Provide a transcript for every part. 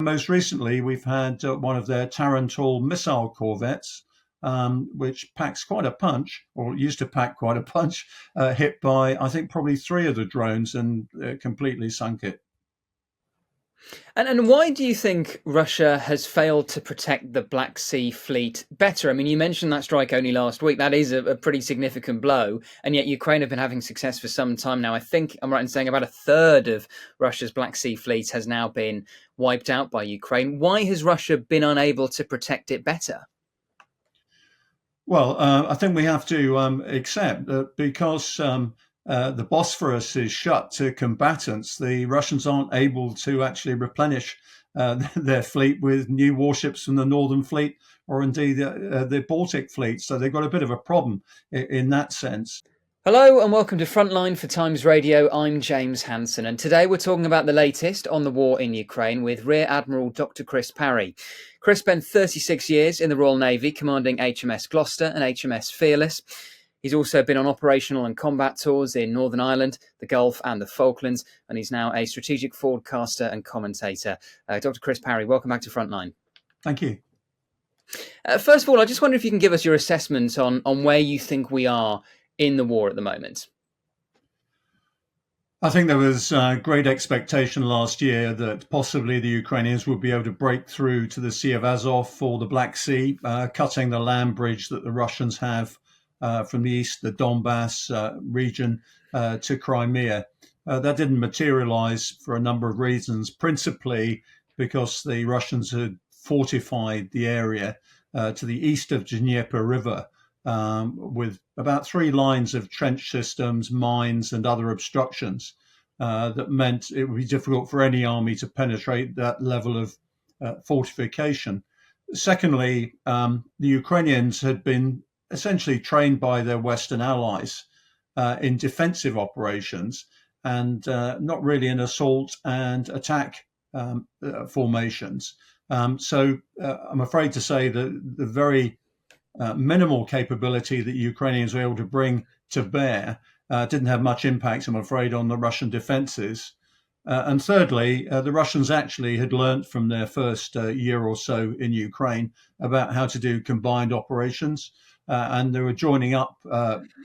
Most recently, we've had one of their Tarrantol missile corvettes, which packs quite a punch, or used to pack quite a punch, hit by, I think, probably three of the drones and completely sunk it. And why do you think Russia has failed to protect the Black Sea fleet better? I mean, you mentioned that strike only last week. That is a pretty significant blow. And yet Ukraine have been having success for some time now. I think I'm right in saying about a third of Russia's Black Sea fleet has now been wiped out by Ukraine. Why has Russia been unable to protect it better? Well, I think we have to accept that because the Bosphorus is shut to combatants, the Russians aren't able to actually replenish their fleet with new warships from the Northern Fleet or indeed the Baltic Fleet. So they've got a bit of a problem in that sense. Hello and welcome to Frontline for TimesRadio. I'm James Hansen, and today we're talking about the latest on the war in Ukraine with Rear Admiral Dr Chris Parry. Chris spent 36 years in the Royal Navy commanding HMS Gloucester and HMS Fearless. He's also been on operational and combat tours in Northern Ireland, the Gulf and the Falklands, and he's now a strategic forecaster and commentator. Dr Chris Parry, welcome back to Frontline. Thank you. First of all, I just wonder if you can give us your assessment on where you think we are in the war at the moment. I think there was great expectation last year that possibly the Ukrainians would be able to break through to the Sea of Azov or the Black Sea, cutting the land bridge that the Russians have from the east, the Donbass region, to Crimea. That didn't materialize for a number of reasons, principally because the Russians had fortified the area to the east of Dnieper River with about 3 lines of trench systems, mines, and other obstructions that meant it would be difficult for any army to penetrate that level of fortification. Secondly, the Ukrainians had been essentially trained by their Western allies in defensive operations and not really in assault and attack formations. So I'm afraid to say that the very minimal capability that Ukrainians were able to bring to bear didn't have much impact, I'm afraid, on the Russian defenses. And thirdly, the Russians actually had learnt from their first year or so in Ukraine about how to do combined operations. And they were joining up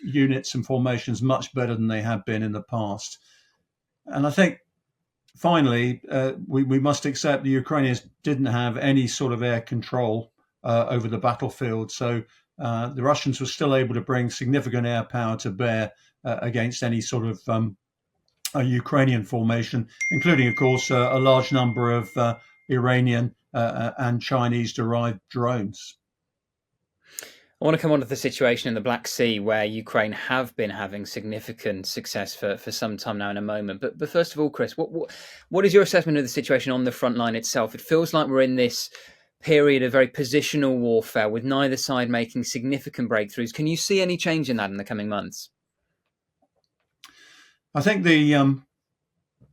units and formations much better than they had been in the past. And I think, finally, we must accept the Ukrainians didn't have any sort of air control over the battlefield. So the Russians were still able to bring significant air power to bear against any sort of a Ukrainian formation, including, of course, a large number of Iranian and Chinese-derived drones. I want to come on to the situation in the Black Sea, where Ukraine have been having significant success for some time now in a moment. But first of all, Chris, what is your assessment of the situation on the front line itself? It feels like we're in this period of very positional warfare with neither side making significant breakthroughs. Can you see any change in that in the coming months? I think the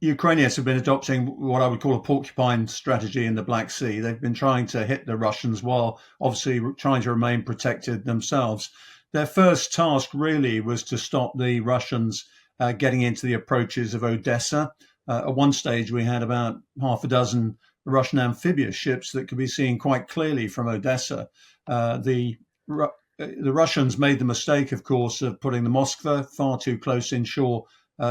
Ukrainians have been adopting what I would call a porcupine strategy in the Black Sea. They've been trying to hit the Russians while obviously trying to remain protected themselves. Their first task really was to stop the Russians getting into the approaches of Odessa. At one stage, we had about half a dozen Russian amphibious ships that could be seen quite clearly from Odessa. The Russians made the mistake, of course, of putting the Moskva far too close inshore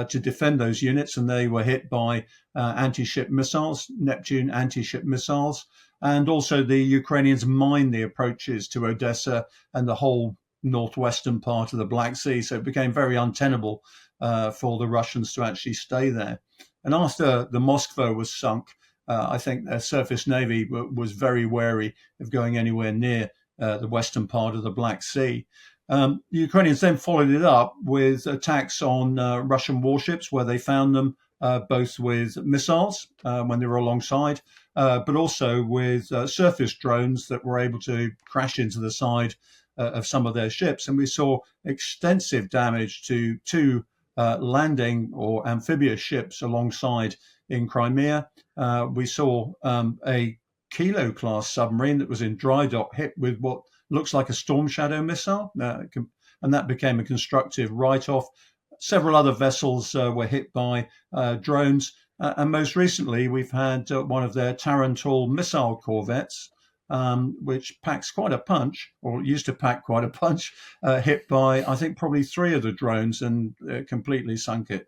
to defend those units, and they were hit by anti-ship missiles, Neptune anti-ship missiles, and also the Ukrainians mined the approaches to Odessa and the whole northwestern part of the Black Sea, so it became very untenable for the Russians to actually stay there. And after the Moskva was sunk, I think their surface navy was very wary of going anywhere near the western part of the Black Sea. The Ukrainians then followed it up with attacks on Russian warships, where they found them both with missiles when they were alongside, but also with surface drones that were able to crash into the side of some of their ships. And we saw extensive damage to 2 landing or amphibious ships alongside in Crimea. We saw a Kilo class submarine that was in dry dock hit with what looks like a Storm Shadow missile, and that became a constructive write-off. Several other vessels were hit by drones, And most recently, we've had one of their Tarantul missile corvettes, which packs quite a punch, or used to pack quite a punch, hit by, I think, probably three of the drones and completely sunk it.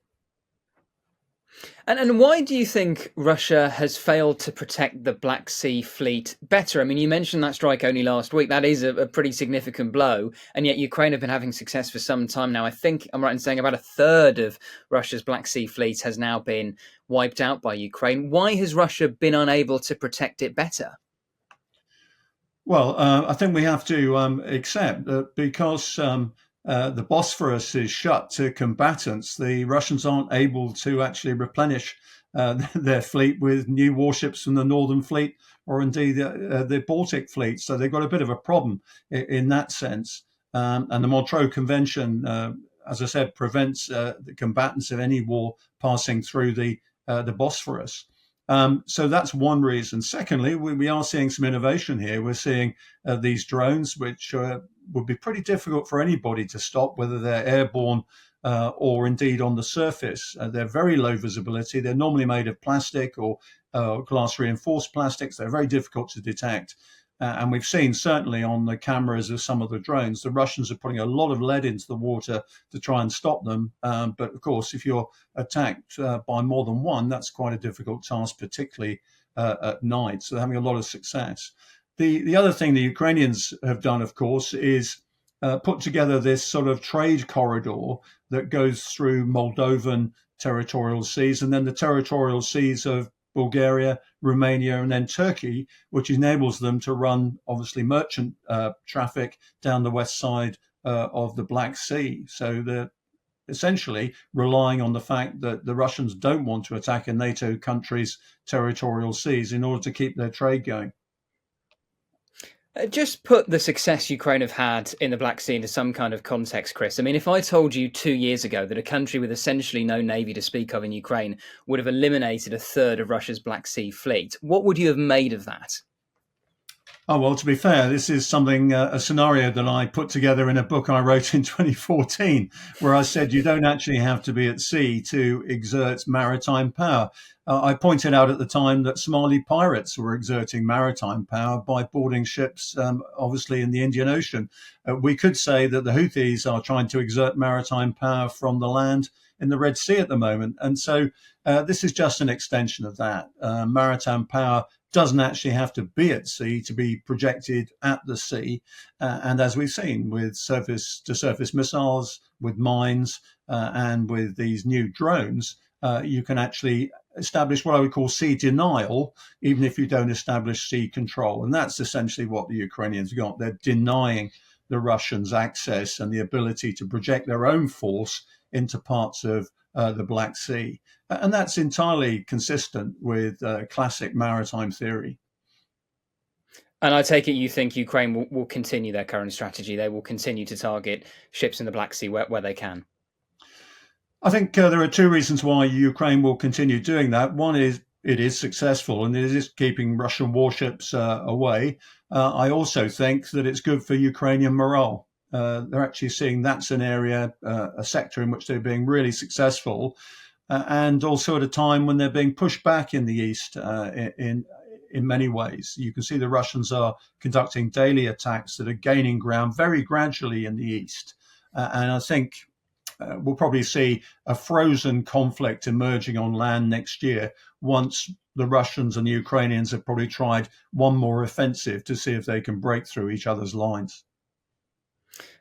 And why do you think Russia has failed to protect the Black Sea fleet better? I mean, you mentioned that strike only last week. That is a pretty significant blow. And yet Ukraine have been having success for some time now. I think I'm right in saying about a third of Russia's Black Sea fleet has now been wiped out by Ukraine. Why has Russia been unable to protect it better? Well, I think we have to accept that because the Bosphorus is shut to combatants, the Russians aren't able to actually replenish their fleet with new warships from the Northern Fleet or indeed the Baltic Fleet. So they've got a bit of a problem in that sense. And the Montreux Convention, as I said, prevents the combatants of any war passing through the Bosphorus. So that's one reason. Secondly, we are seeing some innovation here. We're seeing these drones, which would be pretty difficult for anybody to stop, whether they're airborne or indeed on the surface. They're very low visibility. They're normally made of plastic or glass reinforced plastics. They're very difficult to detect. And we've seen certainly on the cameras of some of the drones, the Russians are putting a lot of lead into the water to try and stop them. But of course, if you're attacked by more than one, that's quite a difficult task, particularly at night. So they're having a lot of success. The other thing the Ukrainians have done, of course, is put together this sort of trade corridor that goes through Moldovan territorial seas and then the territorial seas of Bulgaria, Romania, and then Turkey, which enables them to run, obviously, merchant traffic down the west side of the Black Sea. So they're essentially relying on the fact that the Russians don't want to attack a NATO country's territorial seas in order to keep their trade going. Just put the success Ukraine have had in the Black Sea into some kind of context, Chris. I mean, if I told you 2 years ago that a country with essentially no navy to speak of in Ukraine would have eliminated a third of Russia's Black Sea fleet, what would you have made of that? Oh, well, to be fair, this is something, a scenario that I put together in a book I wrote in 2014, where I said you don't actually have to be at sea to exert maritime power. I pointed out at the time that Somali pirates were exerting maritime power by boarding ships, obviously in the Indian Ocean. We could say that the Houthis are trying to exert maritime power from the land in the Red Sea at the moment. And so this is just an extension of that. Maritime power doesn't actually have to be at sea to be projected at the sea. And as we've seen with surface-to-surface missiles, with mines, and with these new drones, you can actually establish what I would call sea denial, even if you don't establish sea control. And that's essentially what the Ukrainians got. They're denying the Russians access and the ability to project their own force into parts of the Black Sea. And that's entirely consistent with classic maritime theory. And I take it you think Ukraine will continue their current strategy. They will continue to target ships in the Black Sea where they can. I think there are two reasons why Ukraine will continue doing that. One is it is successful and it is keeping Russian warships away. I also think that it's good for Ukrainian morale. They're actually seeing that's an area, a sector in which they're being really successful. And also at a time when they're being pushed back in the east in many ways. You can see the Russians are conducting daily attacks that are gaining ground very gradually in the east. And I think we'll probably see a frozen conflict emerging on land next year once the Russians and the Ukrainians have probably tried one more offensive to see if they can break through each other's lines.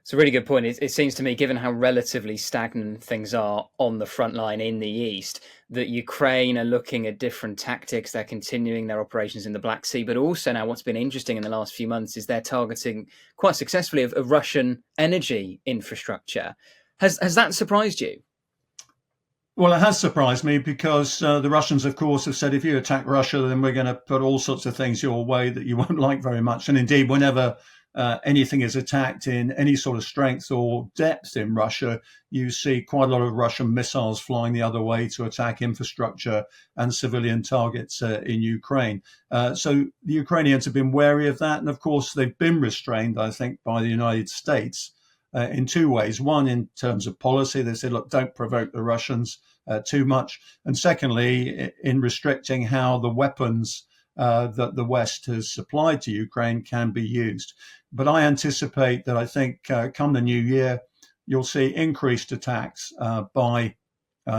It's a really good point. It seems to me, given how relatively stagnant things are on the front line in the east, that Ukraine are looking at different tactics. They're continuing their operations in the Black Sea. But also now what's been interesting in the last few months is they're targeting quite successfully of Russian energy infrastructure. Has that surprised you? Well, it has surprised me because the Russians, of course, have said if you attack Russia, then we're going to put all sorts of things your way that you won't like very much. And indeed, whenever anything is attacked in any sort of strength or depth in Russia, you see quite a lot of Russian missiles flying the other way to attack infrastructure and civilian targets in Ukraine. So the Ukrainians have been wary of that. And of course, they've been restrained, I think, by the United States in two ways. One, in terms of policy, they said, look, don't provoke the Russians too much. And secondly, in restricting how the weapons that the West has supplied to Ukraine can be used. But I anticipate that I think come the new year, you'll see increased attacks by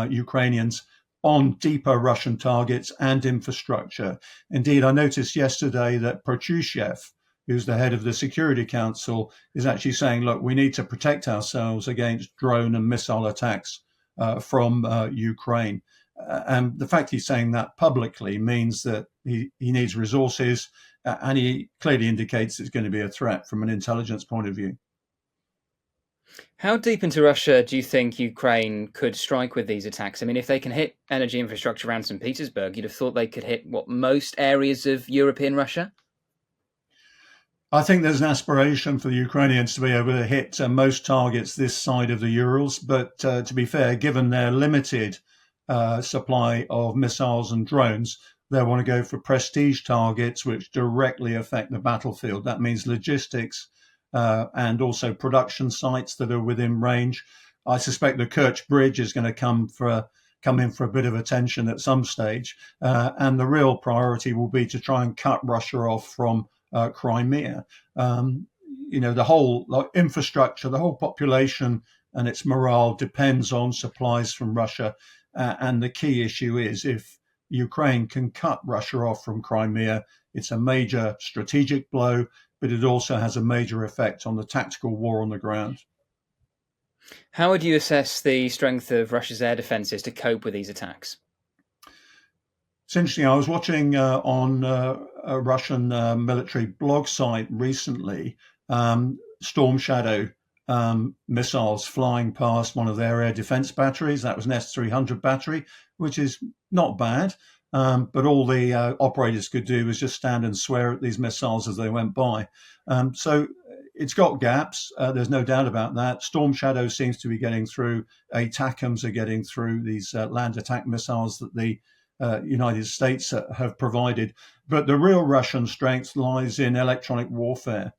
Ukrainians on deeper Russian targets and infrastructure. Indeed, I noticed yesterday that Patrushev, who's the head of the Security Council, is actually saying, look, we need to protect ourselves against drone and missile attacks from Ukraine. And the fact he's saying that publicly means that he needs resources, and he clearly indicates it's going to be a threat from an intelligence point of view. How deep into Russia do you think Ukraine could strike with these attacks? I mean, if they can hit energy infrastructure around St. Petersburg, you'd have thought they could hit, most areas of European Russia? I think there's an aspiration for the Ukrainians to be able to hit most targets this side of the Urals. But to be fair, given their limited supply of missiles and drones, they want to go for prestige targets which directly affect the battlefield. That means logistics, and also production sites that are within range. I suspect the Kerch Bridge is going to come in for a bit of attention at some stage, and the real priority will be to try and cut Russia off from Crimea. The whole infrastructure, the whole population and its morale depends on supplies from Russia, and the key issue is if Ukraine can cut Russia off from Crimea, it's a major strategic blow, but it also has a major effect on the tactical war on the ground. How would you assess the strength of Russia's air defences to cope with these attacks? It's interesting. I was watching on a Russian military blog site recently, Storm Shadow missiles flying past one of their air defense batteries. That was an S-300 battery, which is not bad. But all the operators could do was just stand and swear at these missiles as they went by. So it's got gaps. There's no doubt about that. Storm Shadow seems to be getting through. ATACMS are getting through these land attack missiles that the United States have provided. But the real Russian strength lies in electronic warfare.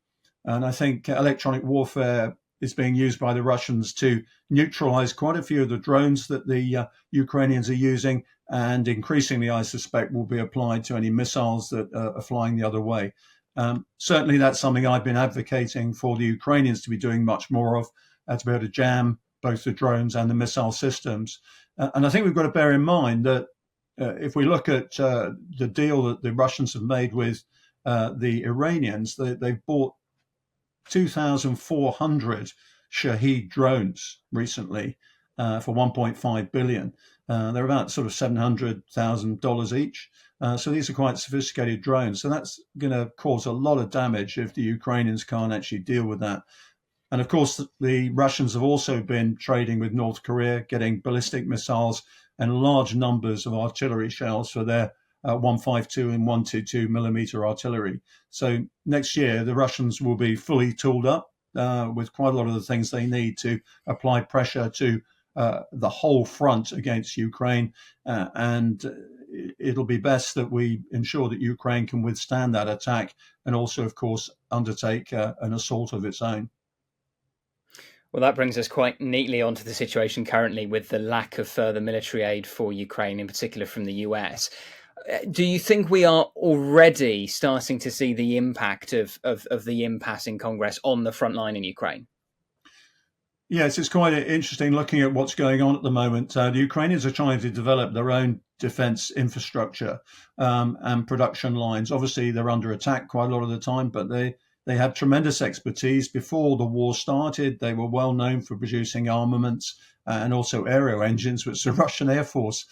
And I think electronic warfare is being used by the Russians to neutralize quite a few of the drones that the Ukrainians are using, and increasingly, I suspect, will be applied to any missiles that are flying the other way. Certainly, that's something I've been advocating for the Ukrainians to be doing much more of, to be able to jam both the drones and the missile systems. And I think we've got to bear in mind that if we look at the deal that the Russians have made with the Iranians, they've bought 2,400 Shahed drones recently for $1.5 billion. They're about sort of $700,000 each. So these are quite sophisticated drones. So that's going to cause a lot of damage if the Ukrainians can't actually deal with that. And of course, the Russians have also been trading with North Korea, getting ballistic missiles and large numbers of artillery shells for their 152 and 122 millimeter artillery. So next year, the Russians will be fully tooled up with quite a lot of the things they need to apply pressure to the whole front against Ukraine. And it'll be best that we ensure that Ukraine can withstand that attack and also, of course, undertake an assault of its own. Well, that brings us quite neatly onto the situation currently with the lack of further military aid for Ukraine, in particular from the US. Do you think we are already starting to see the impact of the impasse in Congress on the front line in Ukraine? Yes, it's quite interesting looking at what's going on at the moment. The Ukrainians are trying to develop their own defense infrastructure and production lines. Obviously, they're under attack quite a lot of the time, but they have tremendous expertise. Before the war started, they were well known for producing armaments and also aero engines, which the Russian Air Force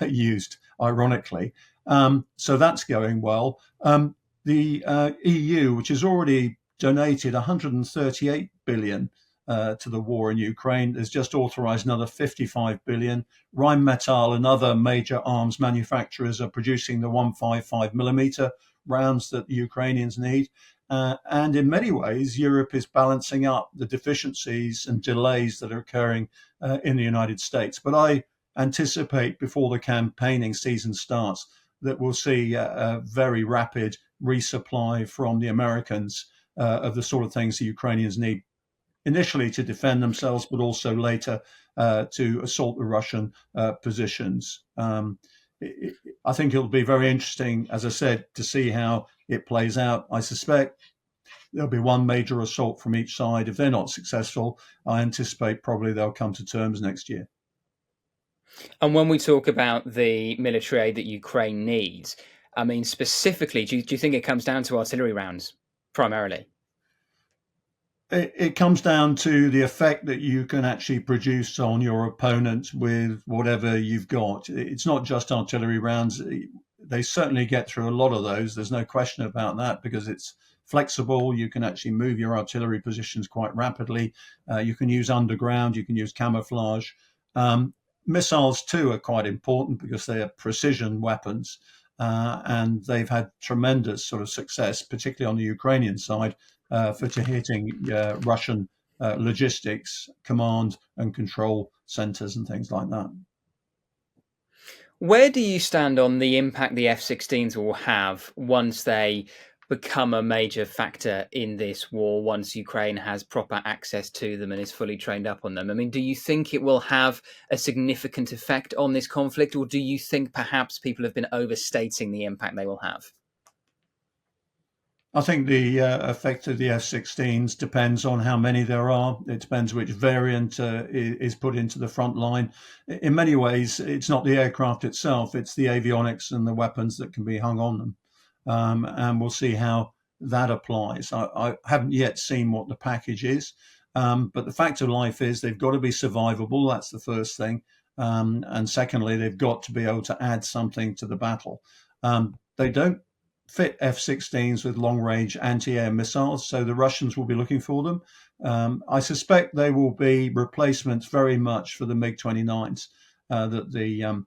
used, ironically. So that's going well. The EU, which has already donated 138 billion to the war in Ukraine, has just authorized another 55 billion. Rheinmetall and other major arms manufacturers are producing the 155 millimeter rounds that the Ukrainians need. And in many ways, Europe is balancing up the deficiencies and delays that are occurring in the United States. But I anticipate before the campaigning season starts that we'll see a very rapid resupply from the Americans of the sort of things the Ukrainians need. initially to defend themselves, but also later to assault the Russian positions. I think it'll be very interesting, as I said, to see how it plays out. I suspect there'll be one major assault from each side. If they're not successful, I anticipate probably they'll come to terms next year. And when we talk about the military aid that Ukraine needs, I mean, specifically, do you think it comes down to artillery rounds primarily? It comes down to the effect that you can actually produce on your opponent with whatever you've got. It's not just artillery rounds. They certainly get through a lot of those. There's no question about that because it's flexible. You can actually move your artillery positions quite rapidly. You can use underground. You can use camouflage. Missiles, too, are quite important because they are precision weapons. And they've had tremendous sort of success, particularly on the Ukrainian side, for hitting Russian logistics, command and control centers and things like that. Where do you stand on the impact the F-16s will have once they become a major factor in this war, once Ukraine has proper access to them and is fully trained up on them? I mean, do you think it will have a significant effect on this conflict, or do you think perhaps people have been overstating the impact they will have? I think the effect of the F-16s depends on how many there are. It depends which variant is put into the front line. In many ways, it's not the aircraft itself, it's the avionics and the weapons that can be hung on them. And we'll see how that applies. I haven't yet seen what the package is, but the fact of life is they've got to be survivable. That's the first thing. And secondly, they've got to be able to add something to the battle. They don't fit F-16s with long-range anti-air missiles, so the Russians will be looking for them. I suspect they will be replacements very much for the MiG-29s that the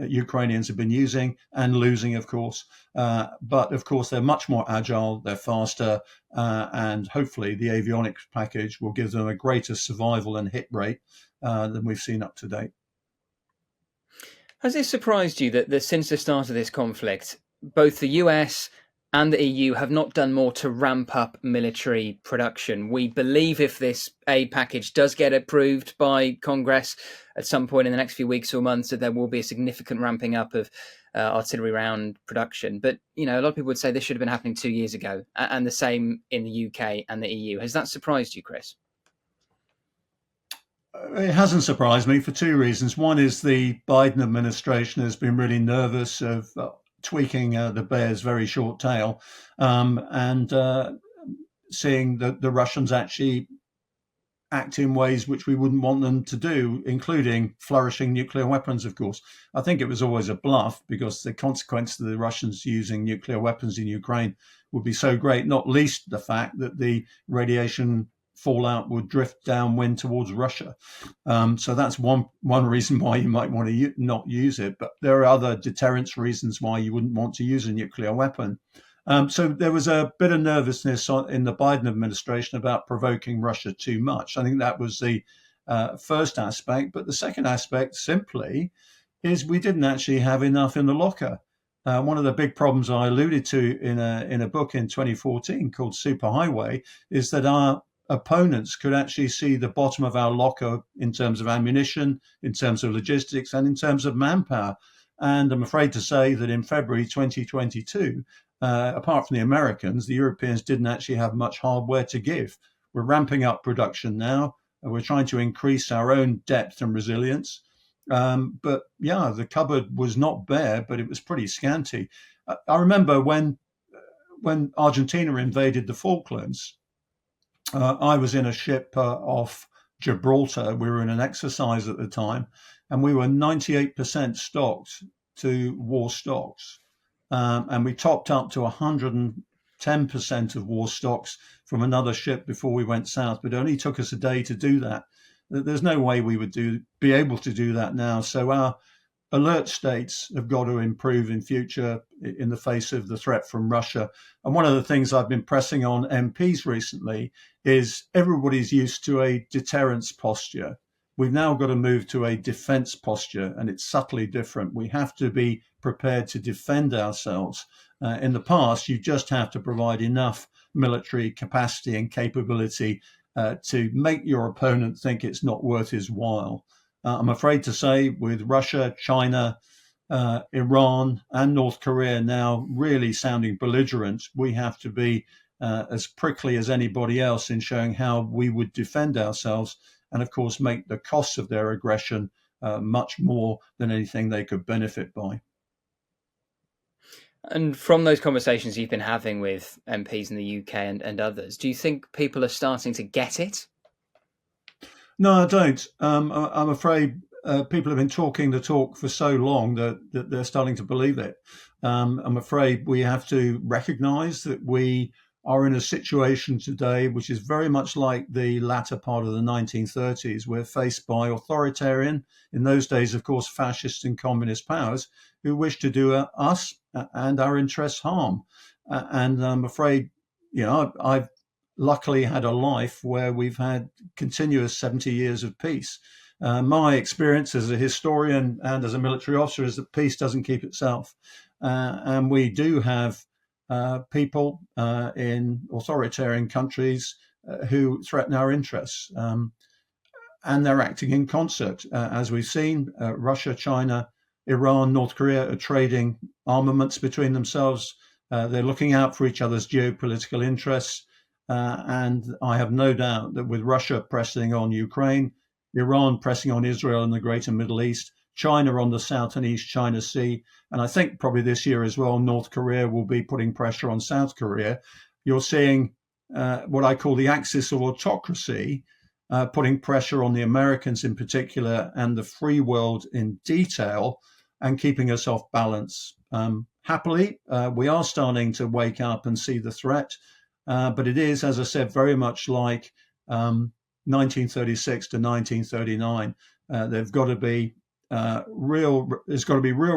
Ukrainians have been using and losing, of course. But, of course, they're much more agile, they're faster, and hopefully the avionics package will give them a greater survival and hit rate than we've seen up to date. Has it surprised you that since the start of this conflict, both the US and the EU have not done more to ramp up military production? We believe if this aid package does get approved by Congress at some point in the next few weeks or months, that there will be a significant ramping up of artillery round production. But, you know, a lot of people would say this should have been happening 2 years ago, and the same in the UK and the EU. Has that surprised you, Chris? It hasn't surprised me for two reasons. One is the Biden administration has been really nervous of tweaking the bear's very short tail and seeing that the Russians actually act in ways which we wouldn't want them to do, including flourishing nuclear weapons, of course. I think it was always a bluff because the consequence of the Russians using nuclear weapons in Ukraine would be so great, not least the fact that the radiation fallout would drift downwind towards Russia. So that's one reason why you might want to not use it. But there are other deterrence reasons why you wouldn't want to use a nuclear weapon. So there was a bit of nervousness in the Biden administration about provoking Russia too much. I think that was the first aspect. But the second aspect simply is we didn't actually have enough in the locker. One of the big problems I alluded to in a book in 2014 called Superhighway is that our opponents could actually see the bottom of our locker in terms of ammunition, in terms of logistics, and in terms of manpower. And I'm afraid to say that in February 2022, apart from the Americans, the Europeans didn't actually have much hardware to give. We're ramping up production now. We're trying to increase our own depth and resilience. But yeah, the cupboard was not bare, but it was pretty scanty. I remember when Argentina invaded the Falklands, I was in a ship off Gibraltar. We were in an exercise at the time, and we were 98% stocked to war stocks. And we topped up to 110% of war stocks from another ship before we went south, but it only took us a day to do that. There's no way we would be able to do that now. So our alert states have got to improve in future in the face of the threat from Russia. And one of the things I've been pressing on MPs recently is everybody's used to a deterrence posture. We've now got to move to a defense posture, and it's subtly different. We have to be prepared to defend ourselves. In the past, you just have to provide enough military capacity and capability to make your opponent think it's not worth his while. I'm afraid to say, with Russia, China, Iran, and North Korea now really sounding belligerent, we have to be as prickly as anybody else in showing how we would defend ourselves, and of course make the costs of their aggression much more than anything they could benefit by. And from those conversations you've been having with MPs in the UK and others, do you think people are starting to get it? No, I don't. I'm afraid people have been talking the talk for so long that they're starting to believe it. I'm afraid we have to recognize that we are in a situation today which is very much like the latter part of the 1930s. We're faced by authoritarian, in those days, of course, fascist and communist powers who wish to do us and our interests harm. And I'm afraid, I've luckily had a life where we've had continuous 70 years of peace. My experience as a historian and as a military officer is that peace doesn't keep itself. And we do have people in authoritarian countries who threaten our interests. And they're acting in concert. As we've seen, Russia, China, Iran, North Korea are trading armaments between themselves. They're looking out for each other's geopolitical interests. And I have no doubt that with Russia pressing on Ukraine, Iran pressing on Israel and the greater Middle East, China on the South and East China Sea, and I think probably this year as well, North Korea will be putting pressure on South Korea. You're seeing what I call the axis of autocracy, putting pressure on the Americans in particular and the free world in detail and keeping us off balance. Happily, we are starting to wake up and see the threat. But it is, as I said, very much like 1936 to 1939. There's got to be real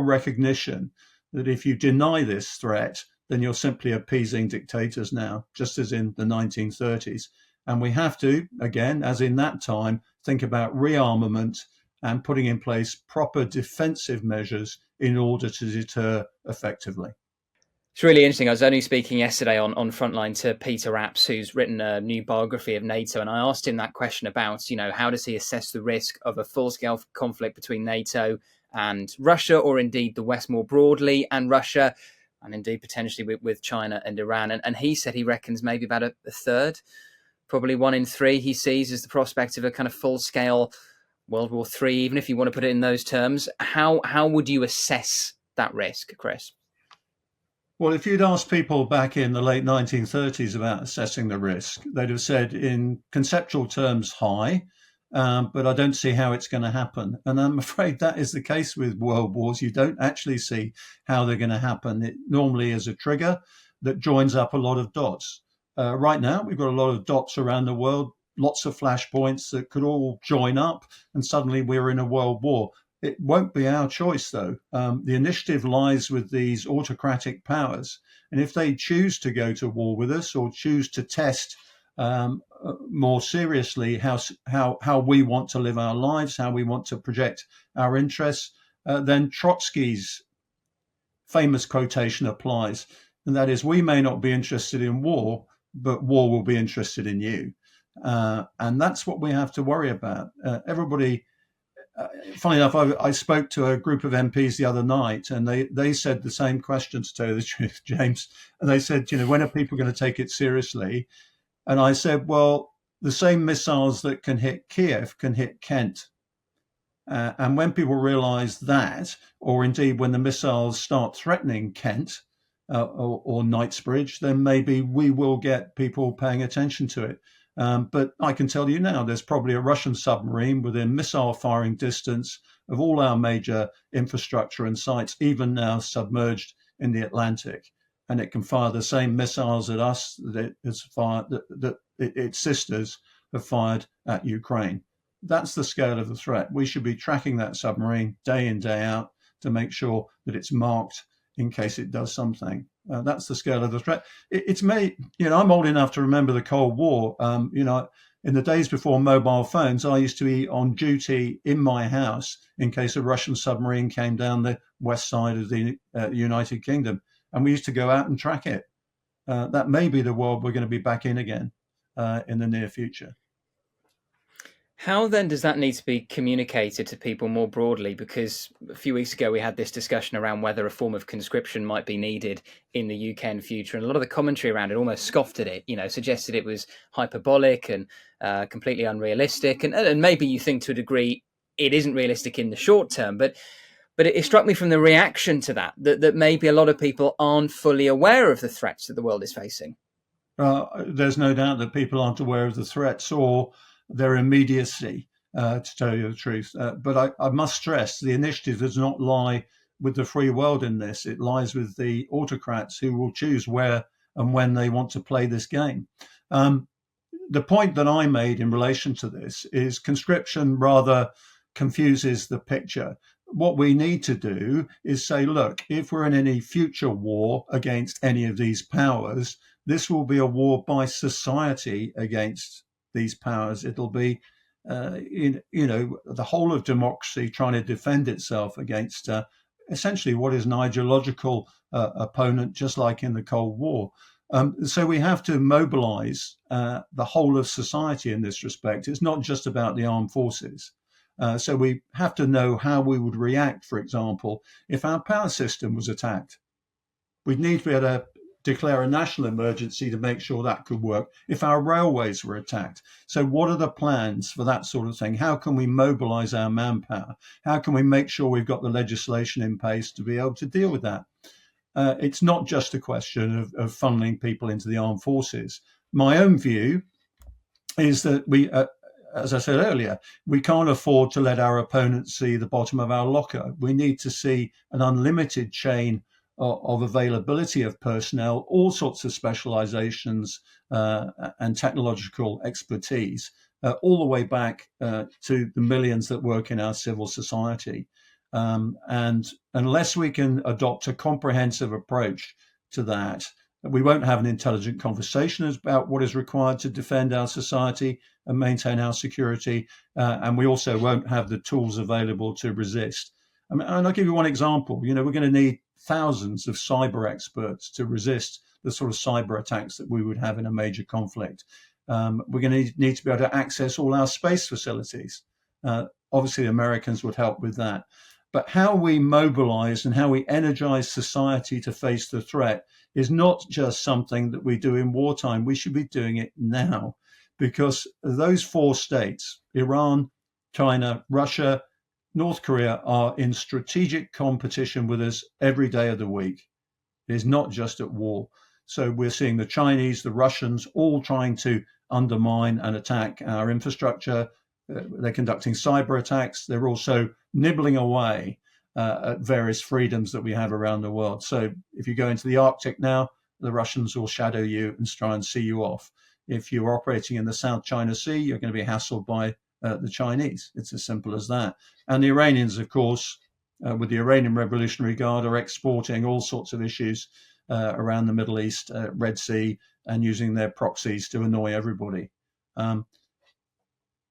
recognition that if you deny this threat, then you're simply appeasing dictators now, just as in the 1930s. And we have to, again, as in that time, think about rearmament and putting in place proper defensive measures in order to deter effectively. It's really interesting. I was only speaking yesterday on Frontline to Peter Apps, who's written a new biography of NATO, and I asked him that question about, how does he assess the risk of a full-scale conflict between NATO and Russia, or indeed the West more broadly, and Russia, and indeed potentially with China and Iran. And he said he reckons maybe about a third, probably 1 in 3 he sees as the prospect of a kind of full-scale World War III, even if you want to put it in those terms. How would you assess that risk, Chris? Well, if you'd asked people back in the late 1930s about assessing the risk, they'd have said in conceptual terms high, but I don't see how it's going to happen. And I'm afraid that is the case with world wars. You don't actually see how they're going to happen. It normally is a trigger that joins up a lot of dots. Right now, we've got a lot of dots around the world, lots of flashpoints that could all join up, and suddenly we're in a world war. It won't be our choice, though. The initiative lies with these autocratic powers. And if they choose to go to war with us or choose to test more seriously how we want to live our lives, how we want to project our interests, then Trotsky's famous quotation applies. And that is, we may not be interested in war, but war will be interested in you. And that's what we have to worry about. Everybody... funny enough, I spoke to a group of MPs the other night, and they said the same question, to tell you the truth, James. And they said, when are people going to take it seriously? And I said, well, the same missiles that can hit Kiev can hit Kent. And when people realize that, or indeed when the missiles start threatening Kent or Knightsbridge, then maybe we will get people paying attention to it. But I can tell you now, there's probably a Russian submarine within missile firing distance of all our major infrastructure and sites, even now submerged in the Atlantic. And it can fire the same missiles at us that it has fired, that its sisters have fired at Ukraine. That's the scale of the threat. We should be tracking that submarine day in, day out to make sure that it's marked in case it does something. That's the scale of the threat. It's me, I'm old enough to remember the Cold War. In the days before mobile phones, I used to be on duty in my house in case a Russian submarine came down the west side of the United Kingdom. And we used to go out and track it. That may be the world we're going to be back in again in the near future. How then does that need to be communicated to people more broadly? Because a few weeks ago we had this discussion around whether a form of conscription might be needed in the UK in future, and a lot of the commentary around it almost scoffed at it, suggested it was hyperbolic and completely unrealistic. And maybe you think to a degree it isn't realistic in the short term, but it struck me from the reaction to that maybe a lot of people aren't fully aware of the threats that the world is facing. There's no doubt that people aren't aware of the threats or their immediacy, to tell you the truth. But I must stress the initiative does not lie with the free world in this. It lies with the autocrats who will choose where and when they want to play this game. The point that I made in relation to this is conscription rather confuses the picture. What we need to do is say, look, if we're in any future war against any of these powers, this will be a war by society against these powers. It'll be, the whole of democracy trying to defend itself against essentially what is an ideological opponent, just like in the Cold War. So we have to mobilize the whole of society in this respect. It's not just about the armed forces. So we have to know how we would react, for example, if our power system was attacked. We'd need to be able to declare a national emergency to make sure that could work if our railways were attacked. So what are the plans for that sort of thing? How can we mobilize our manpower? How can we make sure we've got the legislation in place to be able to deal with that? It's not just a question of funneling people into the armed forces. My own view is that we, as I said earlier, we can't afford to let our opponents see the bottom of our locker. We need to see an unlimited chain of availability of personnel, all sorts of specializations and technological expertise, all the way back to the millions that work in our civil society. And unless we can adopt a comprehensive approach to that, we won't have an intelligent conversation about what is required to defend our society and maintain our security. And we also won't have the tools available to resist. And I'll give you one example. We're going to need thousands of cyber experts to resist the sort of cyber attacks that we would have in a major conflict. We're going to need to be able to access all our space facilities. Obviously, the Americans would help with that. But how we mobilize and how we energize society to face the threat is not just something that we do in wartime. We should be doing it now, because those four states, Iran, China, Russia, North Korea, are in strategic competition with us every day of the week. It is not just at war. So we're seeing the Chinese, the Russians, all trying to undermine and attack our infrastructure. They're conducting cyber attacks. They're also nibbling away at various freedoms that we have around the world. So if you go into the Arctic now, the Russians will shadow you and try and see you off. If you're operating in the South China Sea, you're going to be hassled by the Chinese. It's as simple as that. And the Iranians, of course, with the Iranian Revolutionary Guard, are exporting all sorts of issues around the Middle East, Red Sea, and using their proxies to annoy everybody.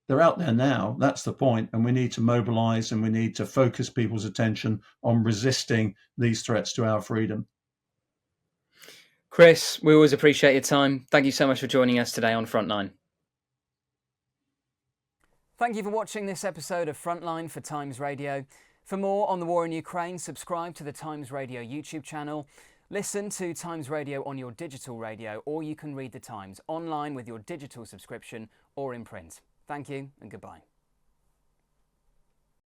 They're out there now. That's the point. And we need to mobilize and we need to focus people's attention on resisting these threats to our freedom. Chris, we always appreciate your time. Thank you so much for joining us today on Frontline. Thank you for watching this episode of Frontline for Times Radio. For more on the war in Ukraine, subscribe to the Times Radio YouTube channel. Listen to Times Radio on your digital radio, or you can read the Times online with your digital subscription or in print. Thank you and goodbye.